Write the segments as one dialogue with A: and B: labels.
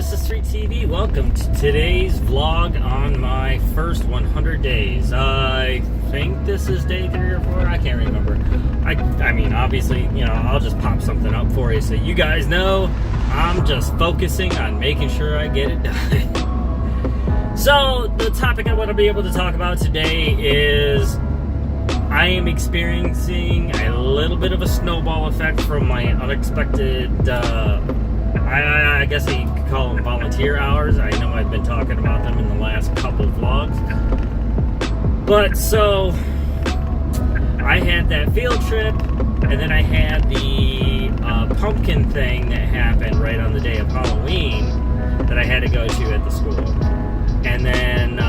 A: This is Street TV. Welcome to today's vlog on my first 100 days. I think this is day 3 or 4. I can't remember. I mean, obviously, you know, I'll just pop something up for you so you guys know I'm just focusing on making sure I get it done. So, the topic I want to be able to talk about today is I am experiencing a little bit of a snowball effect from my unexpected, I guess you could call them volunteer hours. I know I've been talking about them in the last couple of vlogs. But so, I had that field trip, and then I had the pumpkin thing that happened right on the day of Halloween that I had to go to at the school. And then,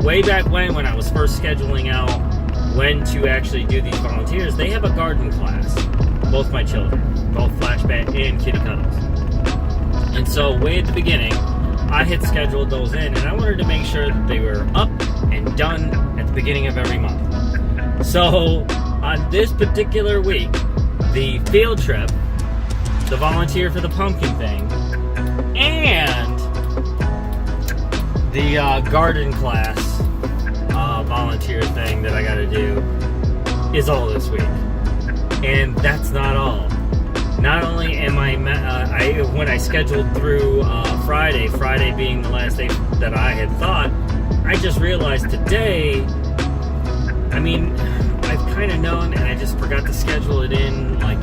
A: way back when I was first scheduling out when to actually do these volunteers, they have a garden class, both my children, both Flashback and Kitty Cuddles. And so way at the beginning, I had scheduled those in, and I wanted to make sure that they were up and done at the beginning of every month. So on this particular week, the field trip, the volunteer for the pumpkin thing, and the garden class volunteer thing that I gotta do is all this week. And that's not all. Not only am when I scheduled through Friday being the last day that I had thought, I just realized today, I mean, I've kind of known, and I just forgot to schedule it in, like,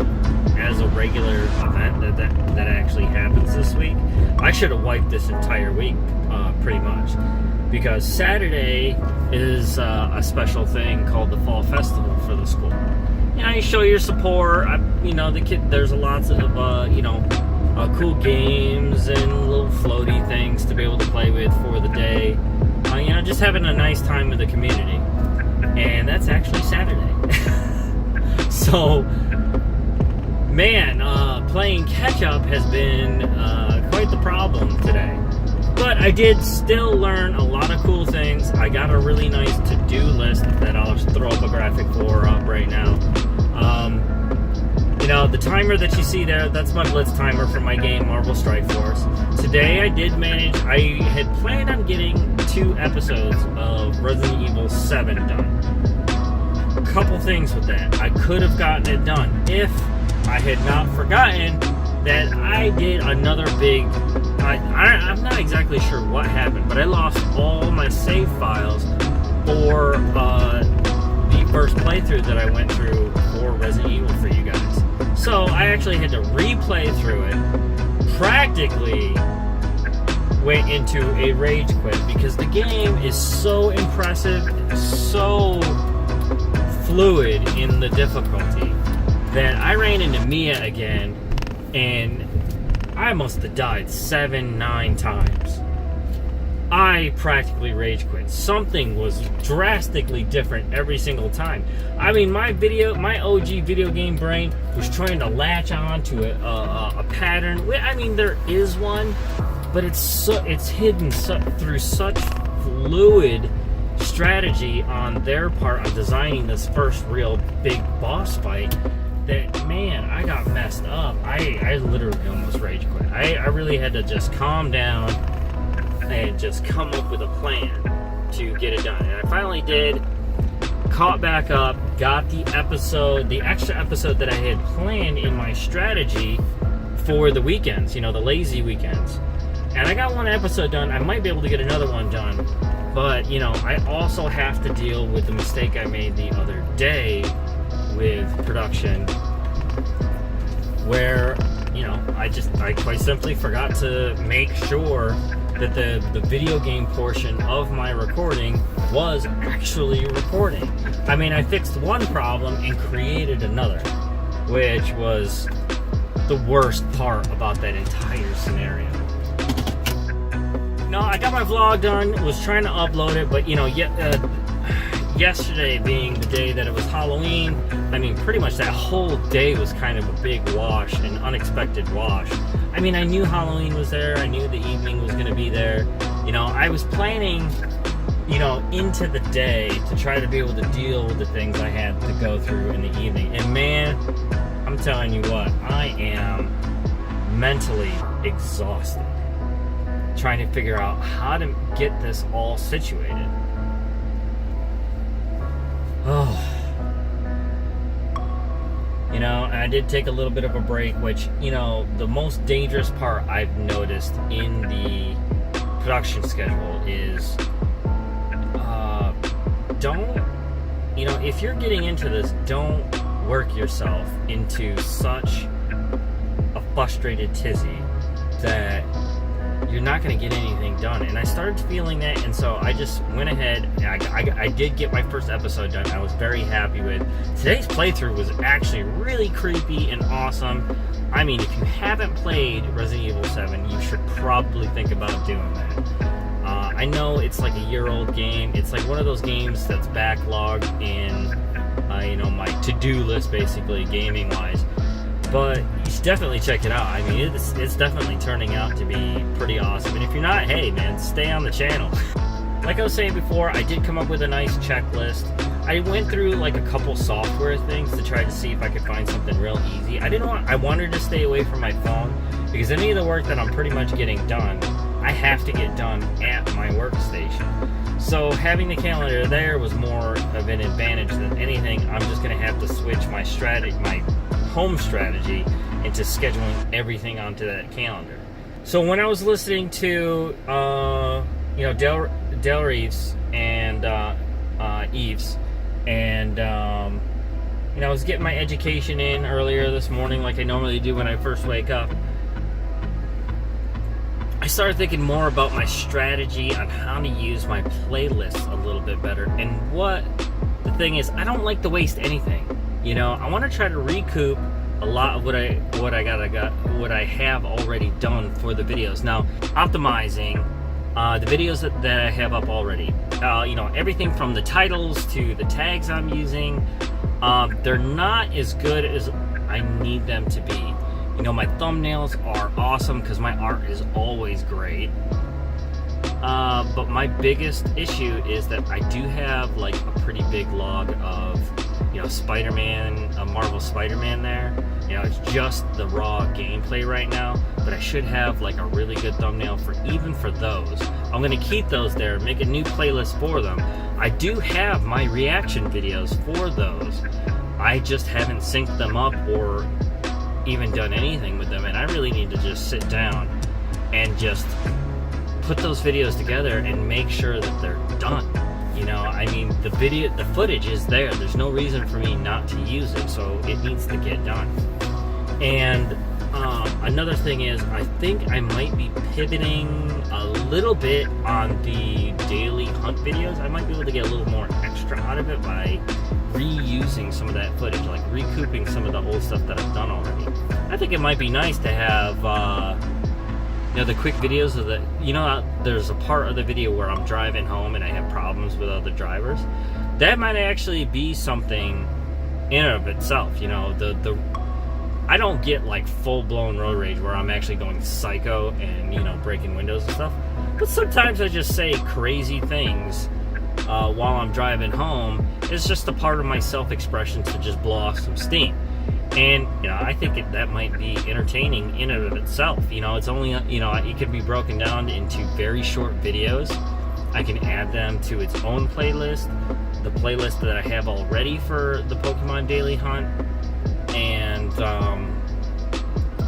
A: as a regular event that actually happens this week. I should have wiped this entire week, pretty much. Because Saturday is a special thing called the Fall Festival for the school. You know, you show your support. You know, there's lots of cool games and little floaty things to be able to play with for the day. You know, just having a nice time with the community. And that's actually Saturday. So, man, playing catch up has been quite the problem today. But I did still learn a lot of cool things. I got a really nice to-do list that I'll just throw up a graphic for up right now. You know, the timer that you see there, that's my Blitz timer for my game, Marvel Strike Force. Today I did manage, I had planned on getting 2 episodes of Resident Evil 7 done. A couple things with that. I could have gotten it done if I had not forgotten that I did another big... I'm not exactly sure what happened, but I lost all my save files for the first playthrough that I went through for Resident Evil for you guys. So I actually had to replay through it, practically went into a rage quit, because the game is so impressive, so fluid in the difficulty, that I ran into Mia again, and I must have died 7-9 times. I practically rage quit. Something was drastically different every single time. I mean, my OG video game brain was trying to latch on to a pattern. I mean, there is one, but it's hidden through such fluid strategy on their part on designing this first real big boss fight that, man, I got messed up. I literally almost rage quit. I really had to just calm down and just come up with a plan to get it done. And I finally did, caught back up, got the extra episode that I had planned in my strategy for the weekends, you know, the lazy weekends. And I got 1 episode done. I might be able to get another one done. But, you know, I also have to deal with the mistake I made the other day with production, where, you know, I quite simply forgot to make sure that the video game portion of my recording was actually recording. I mean, I fixed one problem and created another, which was the worst part about that entire scenario. No, I got my vlog done, was trying to upload it, but, you know, yesterday being the day that it was Halloween, I mean, pretty much that whole day was kind of a big wash, an unexpected wash. I mean, I knew Halloween was there, I knew the evening was going to be there. You know, I was planning, you know, into the day to try to be able to deal with the things I had to go through in the evening. And man, I'm telling you what, I am mentally exhausted. trying to figure out how to get this all situated. Oh. You know, and I did take a little bit of a break, which, you know, the most dangerous part I've noticed in the production schedule is you know, if you're getting into this, don't work yourself into such a frustrated tizzy that you're not going to get anything done. And I started feeling that, and so I just went ahead and I did get my first episode done. I was very happy with today's playthrough. Was actually really creepy and awesome. I mean, if you haven't played Resident Evil 7, you should probably think about doing that. I know it's like a year-old game. It's like one of those games that's backlogged in, you know, my to-do list, basically, gaming-wise. But you should definitely check it out. I mean, it's definitely turning out to be pretty awesome. And if you're not, hey, man, stay on the channel. Like I was saying before, I did come up with a nice checklist. I went through like a couple software things to try to see if I could find something real easy. I wanted to stay away from my phone because any of the work that I'm pretty much getting done, I have to get done at my workstation. So having the calendar there was more of an advantage than anything. I'm just going to have to switch my home strategy into scheduling everything onto that calendar. So when I was listening to you know, Derral Eves and Eves, and you know, I was getting my education in earlier this morning like I normally do when I first wake up. I started thinking more about my strategy on how to use my playlists a little bit better. And what the thing is, I don't like to waste anything. You know, I want to try to recoup a lot of what I have already done for the videos. Now, optimizing the videos that I have up already. You know, everything from the titles to the tags I'm using, they're not as good as I need them to be. You know, my thumbnails are awesome because my art is always great. But my biggest issue is that I do have like a pretty big log of, you know, Spider-Man, Marvel Spider-Man there. You know, it's just the raw gameplay right now, but I should have like a really good thumbnail for those. I'm going to keep those there, make a new playlist for them. I do have my reaction videos for those. I just haven't synced them up or even done anything with them, and I really need to just sit down and just put those videos together and make sure that they're done. You know, I mean, the footage is there. There's no reason for me not to use it, so it needs to get done. And another thing is, I think I might be pivoting a little bit on the daily hunt videos. I might be able to get a little more extra out of it by reusing some of that footage, like recouping some of the old stuff that I've done already. I think it might be nice to have you know, the quick videos of there's a part of the video where I'm driving home and I have problems with other drivers. That might actually be something in and of itself. You know, I don't get like full-blown road rage where I'm actually going psycho and, you know, breaking windows and stuff. But sometimes I just say crazy things while I'm driving home. It's just a part of my self-expression to just blow off some steam. And, you know, I think that might be entertaining in and of itself. You know, it's only, you know, it can be broken down into very short videos. I can add them to its own playlist, the playlist that I have already for the Pokemon Daily Hunt. And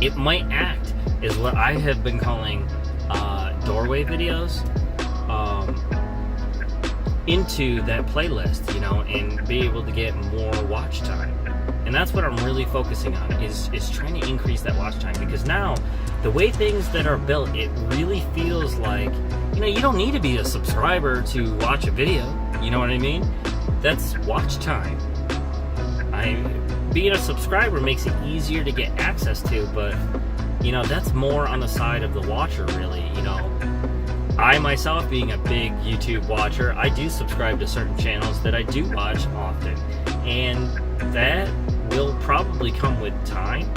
A: it might act as what I have been calling doorway videos into that playlist, you know, and be able to get more watch time. And that's what I'm really focusing on, is trying to increase that watch time. Because now, the way things that are built, it really feels like, you know, you don't need to be a subscriber to watch a video. You know what I mean? That's watch time. Being a subscriber makes it easier to get access to, but, you know, that's more on the side of the watcher, really. You know, I myself, being a big YouTube watcher, I do subscribe to certain channels that I do watch often. And that will probably come with time,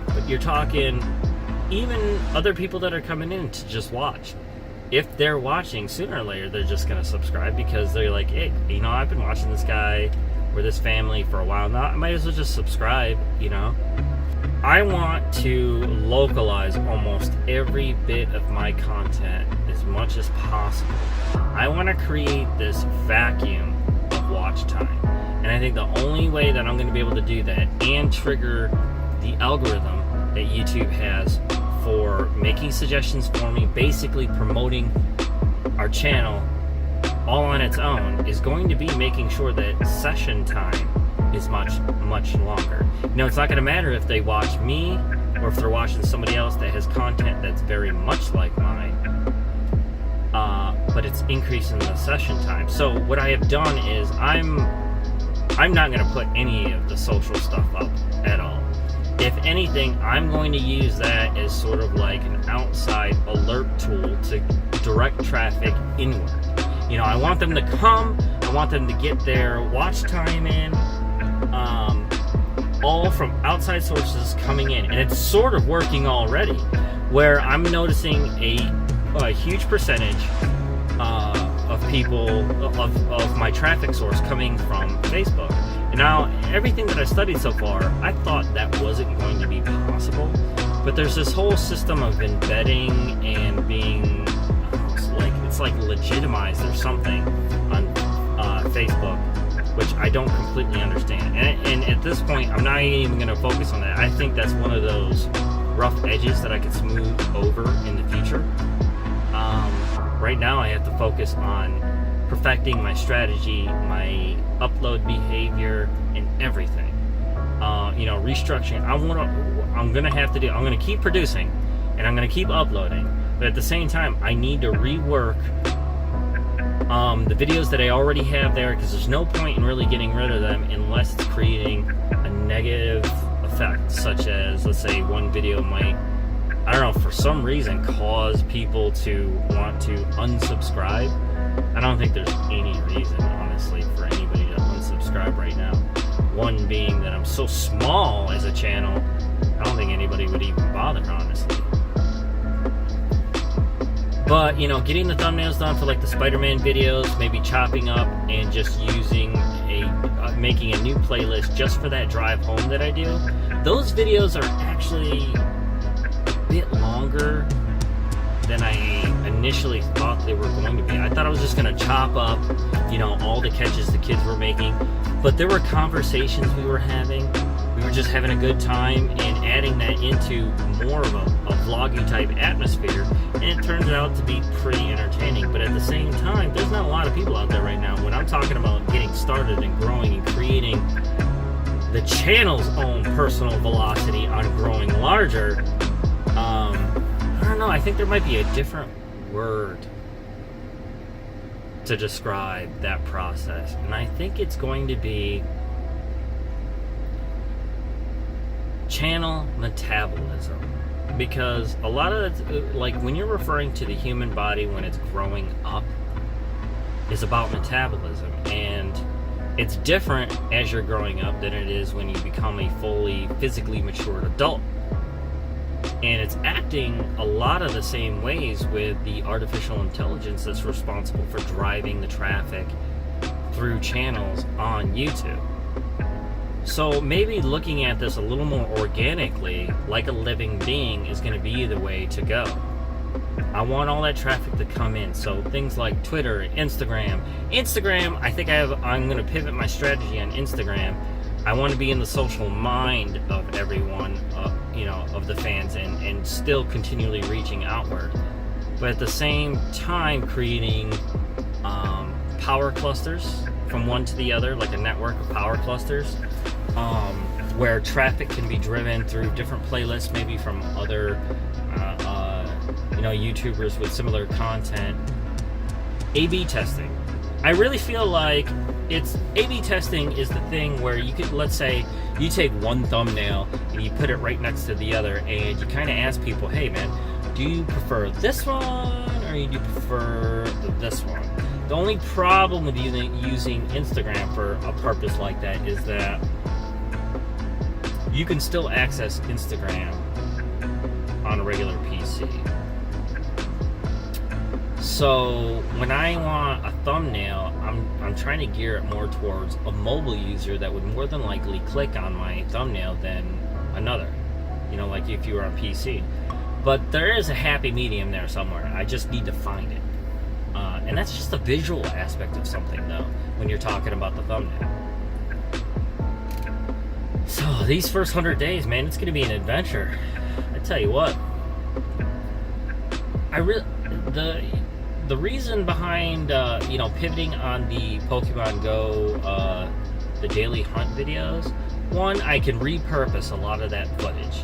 A: but you're talking even other people that are coming in to just watch. If they're watching, sooner or later they're just going to subscribe because they're like, hey, you know, I've been watching this guy or this family for a while now, I might as well just subscribe, you know. I want to localize almost every bit of my content as much as possible. I want to create this vacuum of watch time. And I think the only way that I'm going to be able to do that and trigger the algorithm that YouTube has for making suggestions for me, basically promoting our channel all on its own, is going to be making sure that session time is much longer. It's not going to matter if they watch me or if they're watching somebody else that has content that's very much like mine, but it's increasing the session time. So what I have done is I'm not going to put any of the social stuff up at all. If anything, I'm going to use that as sort of like an outside alert tool to direct traffic inward. I want them to come, I want them to get their watch time in, all from outside sources coming in. And it's sort of working already, where I'm noticing a huge percentage of people, of my traffic source coming from Facebook. And now, everything that I studied so far, I thought that wasn't going to be possible. But there's this whole system of embedding and being, it's like legitimized or something on Facebook, which I don't completely understand. And at this point, I'm not even going to focus on that. I think that's one of those rough edges that I could smooth over in the future. Right now, I have to focus on perfecting my strategy, my upload behavior, and everything. Restructuring. I'm gonna keep producing, and I'm gonna keep uploading. But at the same time, I need to rework the videos that I already have there, because there's no point in really getting rid of them unless it's creating a negative effect, such as, let's say, one video might, I don't know, for some reason cause people to want to unsubscribe. I don't think there's any reason, honestly, for anybody to unsubscribe right now. One being that I'm so small as a channel, I don't think anybody would even bother, honestly. But, getting the thumbnails done for like the Spider-Man videos, maybe chopping up and just using making a new playlist just for that drive home that I do. Those videos are actually a bit longer than I initially thought they were going to be. I thought I was just going to chop up, all the catches the kids were making. But there were conversations we were having. We were just having a good time and adding that into more of a vloggy type atmosphere. And it turns out to be pretty entertaining. But at the same time, there's not a lot of people out there right now. When I'm talking about getting started and growing and creating the channel's own personal velocity on growing larger, I don't know, I think there might be a different word to describe that process. And I think it's going to be channel metabolism. Because a lot of it's, like when you're referring to the human body when it's growing up, is about metabolism. And it's different as you're growing up than it is when you become a fully physically matured adult. And it's acting a lot of the same ways with the artificial intelligence that's responsible for driving the traffic through channels on YouTube. So maybe looking at this a little more organically, like a living being, is going to be the way to go. I want all that traffic to come in. So things like Twitter, Instagram. I think I'm going to pivot my strategy on Instagram. I want to be in the social mind of everyone, of the fans, and still continually reaching outward. But at the same time, creating power clusters from one to the other, like a network of power clusters, where traffic can be driven through different playlists, maybe from other, YouTubers with similar content. A/B testing. I really feel like A/B testing is the thing where you could, let's say, you take one thumbnail and you put it right next to the other, and you kind of ask people, hey man, do you prefer this one or do you prefer this one? The only problem with using Instagram for a purpose like that is that you can still access Instagram on a regular PC. So when I want a thumbnail, I'm trying to gear it more towards a mobile user that would more than likely click on my thumbnail than another. Like if you were on PC. But there is a happy medium there somewhere. I just need to find it. And that's just the visual aspect of something, though, when you're talking about the thumbnail. So these first 100 days, man, it's going to be an adventure. I tell you what. The reason behind pivoting on the Pokemon Go the daily hunt videos, one, I can repurpose a lot of that footage.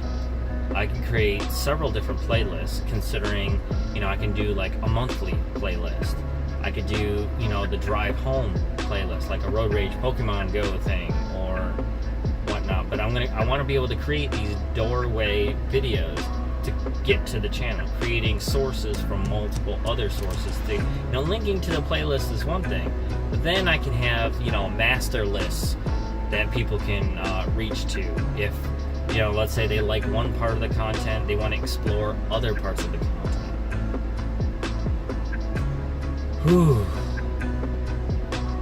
A: I can create several different playlists, considering, I can do like a monthly playlist. I could do, the drive home playlist, like a Road Rage Pokemon Go thing or whatnot. But I want to be able to create these doorway videos to get to the channel, creating sources from multiple other sources. Linking to the playlist is one thing, but then I can have, master lists that people can reach to. If, let's say they like one part of the content, they want to explore other parts of the content. Whew.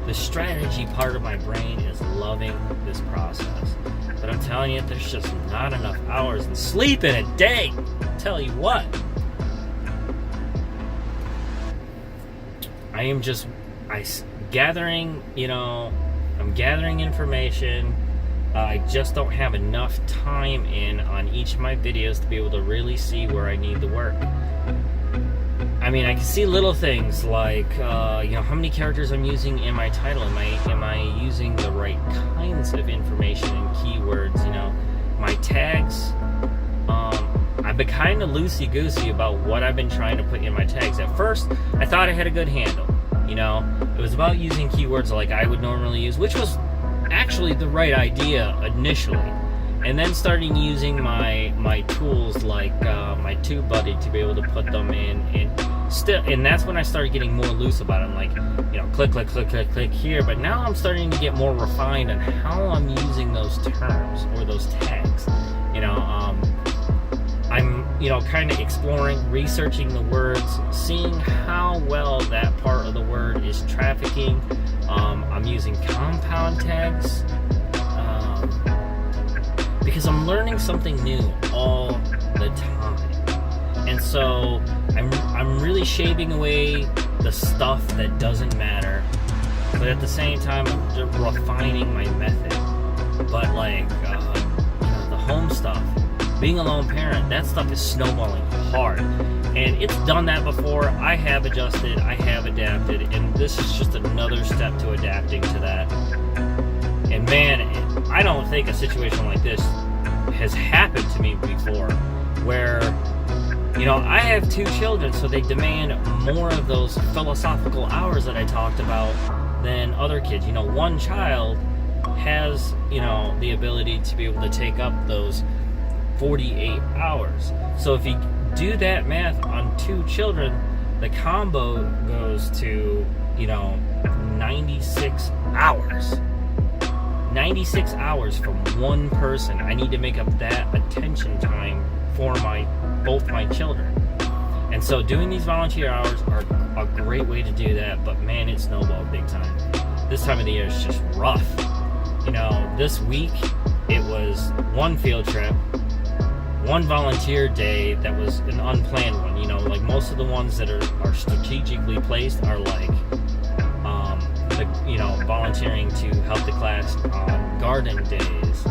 A: The strategy part of my brain is loving this process. But I'm telling you, there's just not enough hours of sleep in a day. I'll tell you what. I'm gathering information. I just don't have enough time on each of my videos to be able to really see where I need to work. I mean, I can see little things like, how many characters I'm using in my title. Am I using the right kinds of information and keywords? My tags. I've been kind of loosey-goosey about what I've been trying to put in my tags. At first, I thought I had a good handle. It was about using keywords like I would normally use, which was actually the right idea initially. And then starting using my tools like my TubeBuddy to be able to put them in, and that's when I started getting more loose about it. I'm like, click, click, click, click, click here. But now I'm starting to get more refined on how I'm using those terms or those tags. I'm kind of exploring, researching the words, seeing how well that part of the word is trafficking. I'm using compound tags. Because I'm learning something new all the time. And so I'm really shaving away the stuff that doesn't matter, but at the same time I'm refining my method. But like the home stuff, being a lone parent, that stuff is snowballing hard. And it's done that before. I have adjusted, I have adapted, and this is just another step to adapting to that. And man, I don't think a situation like this has happened to me before, where, I have 2 children, so they demand more of those philosophical hours that I talked about than other kids. One child has, the ability to be able to take up those 48 hours. So if you do that math on 2 children, the combo goes to, 96 hours. 96 hours from one person. I need to make up that attention time for both my children. And so doing these volunteer hours are a great way to do that, but man, it snowballed big time. This time of the year is just rough. This week it was one field trip, one volunteer day that was an unplanned one. Like most of the ones that are strategically placed are like volunteering to help the class on garden days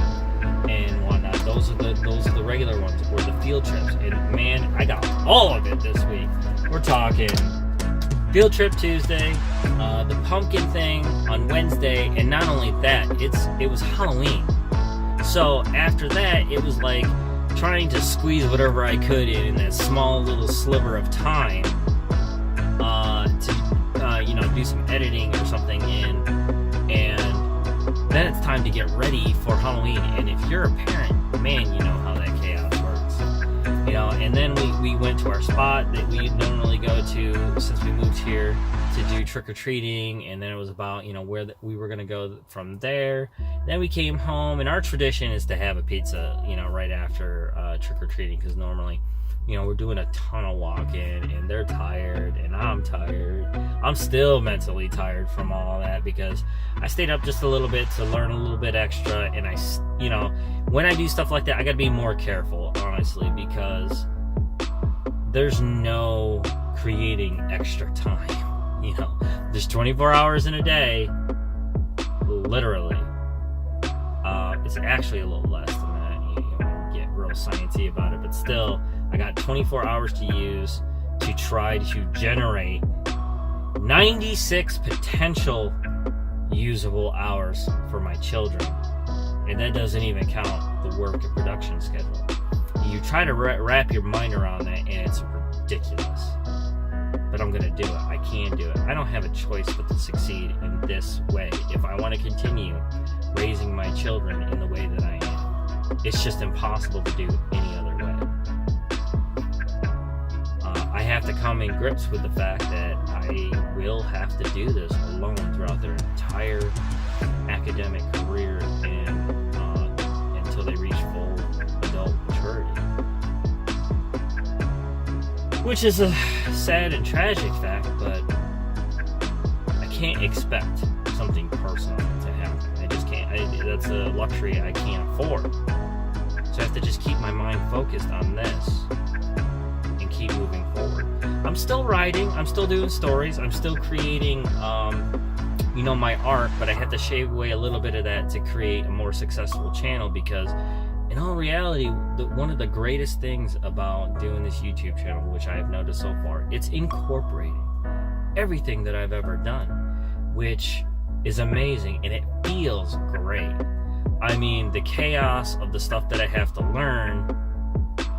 A: and whatnot. Those are the regular ones, or the field trips. And man, I got all of it this week. We're talking field trip Tuesday, the pumpkin thing on Wednesday, and not only that, it was Halloween. So after that, it was like trying to squeeze whatever I could in that small little sliver of time to do some editing or something in, and then it's time to get ready for Halloween. And if you're a parent, man, you know how that chaos works. And then we went to our spot that we normally go to since we moved here to do trick-or-treating, and then it was about where we were going to go from there. Then we came home, and our tradition is to have a pizza right after trick-or-treating, because normally we're doing a ton of walking, and they're tired, and I'm tired. I'm still mentally tired from all that, because I stayed up just a little bit to learn a little bit extra, and when I do stuff like that, I gotta be more careful, honestly, because there's no creating extra time. There's 24 hours in a day, literally. It's actually a little less than that. You get real sciencey about it, but still, I got 24 hours to use to try to generate 96 potential usable hours for my children. And that doesn't even count the work and production schedule. You try to wrap your mind around that, and it's ridiculous. But I'm going to do it. I can do it. I don't have a choice but to succeed in this way if I want to continue raising my children in the way that I am. It's just impossible to do any other way. I have to come in grips with the fact that I will have to do this alone throughout their entire academic career and until they reach full adult maturity. Which is a sad and tragic fact, but I can't expect something personal to happen. I just can't. That's a luxury I can't afford. So I have to just keep my mind focused on this and keep moving forward. I'm still writing. I'm still doing stories. I'm still creating, my art, but I have to shave away a little bit of that to create a more successful channel because in all reality, one of the greatest things about doing this YouTube channel, which I have noticed so far, it's incorporating everything that I've ever done, which is amazing, and it feels great. I mean, the chaos of the stuff that I have to learn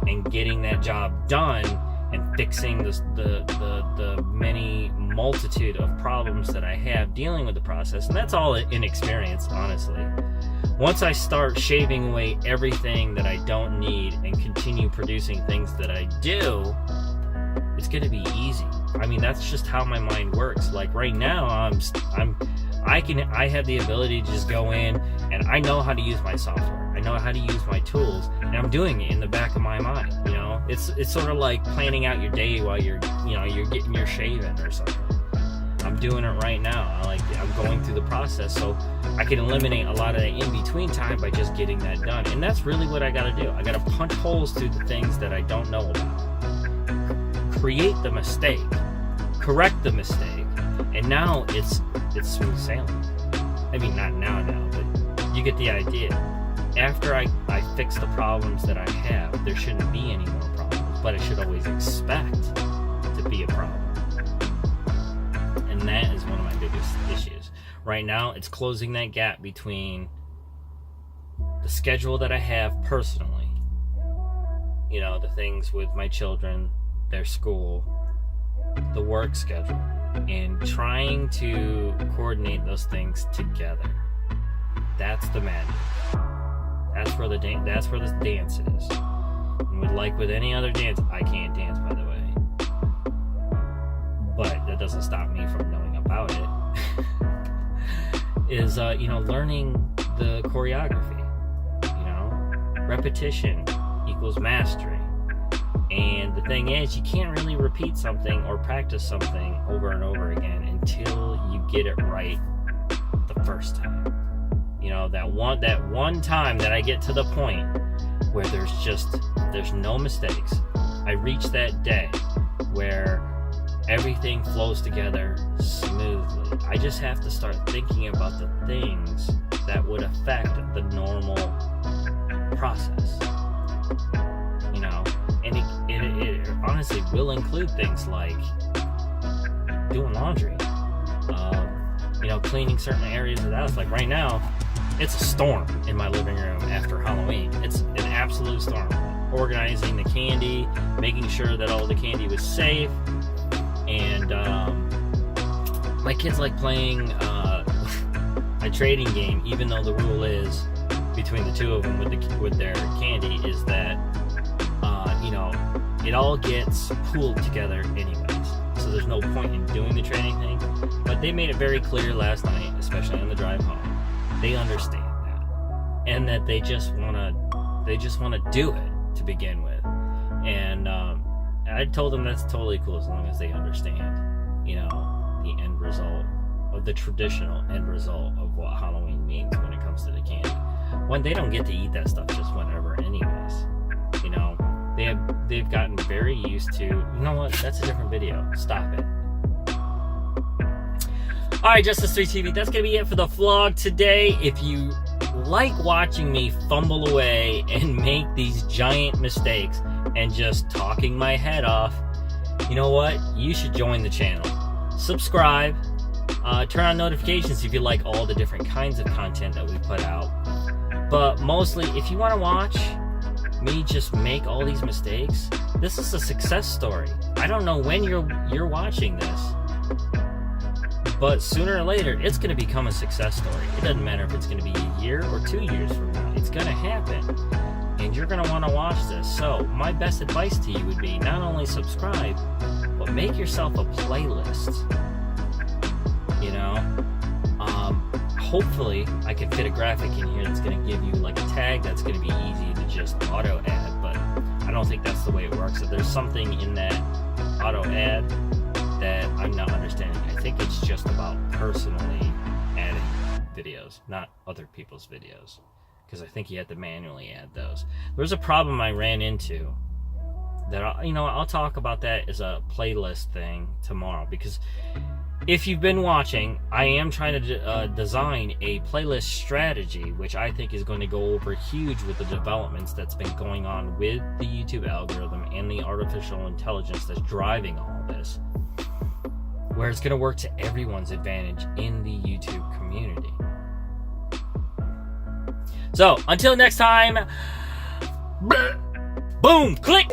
A: and getting that job done and fixing the many multitude of problems that I have dealing with the process, and that's all inexperience, honestly. Once I start shaving away everything that I don't need and continue producing things that I do, it's going to be easy. I mean, that's just how my mind works. Like right now, I have the ability to just go in and I know how to use my software. I know how to use my tools, and I'm doing it in the back of my mind. It's sort of like planning out your day while you're getting your shaving or something. I'm doing it right now. I'm going through the process, so I can eliminate a lot of the in-between time by just getting that done. And that's really what I got to do. I got to punch holes through the things that I don't know about. Create the mistake. Correct the mistake. And now it's smooth sailing. I mean, not now, but you get the idea. After I fix the problems that I have, there shouldn't be any more problems, but I should always expect to be a problem. And that is one of my biggest issues. Right now, it's closing that gap between the schedule that I have personally, the things with my children, their school, the work schedule, and trying to coordinate those things together. That's the magic. That's where the dance is. And with any other dance, I can't dance, by the way. But that doesn't stop me from knowing about it. Is learning the choreography. Repetition equals mastery. And the thing is, you can't really repeat something or practice something over and over again until you get it right the first time. That one time that I get to the point where there's no mistakes. I reach that day where everything flows together smoothly. I just have to start thinking about the things that would affect the normal process. And it honestly will include things like doing laundry, cleaning certain areas of the house. Like right now, it's a storm in my living room after Halloween. It's an absolute storm. Organizing the candy, making sure that all the candy was safe, and my kids like playing a trading game, even though the rule is between the two of them with their candy is that it all gets pooled together anyways, so there's no point in doing the trading thing. But they made it very clear last night, especially on the drive home, they understand that, and that they just want to do it to begin with. And I told them that's totally cool as long as they understand the end result of the traditional end result of what Halloween means when it comes to the candy. When they don't get to eat that stuff just whenever anyways. they've gotten very used to, you know what, that's a different video. Stop it. Alright, Justice 3 TV, that's going to be it for the vlog today. If you like watching me fumble away and make these giant mistakes and just talking my head off, you know what? You should join the channel. Subscribe. Turn on notifications if you like all the different kinds of content that we put out. But mostly, if you want to watch me just make all these mistakes, this is a success story. I don't know when you're watching this, but sooner or later, it's going to become a success story. It doesn't matter if it's going to be a year or 2 years from now. It's going to happen, and you're going to want to watch this. So my best advice to you would be not only subscribe, but make yourself a playlist. You know, hopefully I can fit a graphic in here that's going to give you like a tag that's going to be easy to just auto add, but I don't think that's the way it works. If there's something in that auto add that I'm not understanding, I think it's just about personally adding videos, not other people's videos, because I think you have to manually add those. There's a problem I ran into that I'll talk about that as a playlist thing tomorrow, because if you've been watching, I am trying to design a playlist strategy, which I think is going to go over huge with the developments that's been going on with the YouTube algorithm and the artificial intelligence that's driving all this, where it's going to work to everyone's advantage in the YouTube community. So, until next time, boom, click!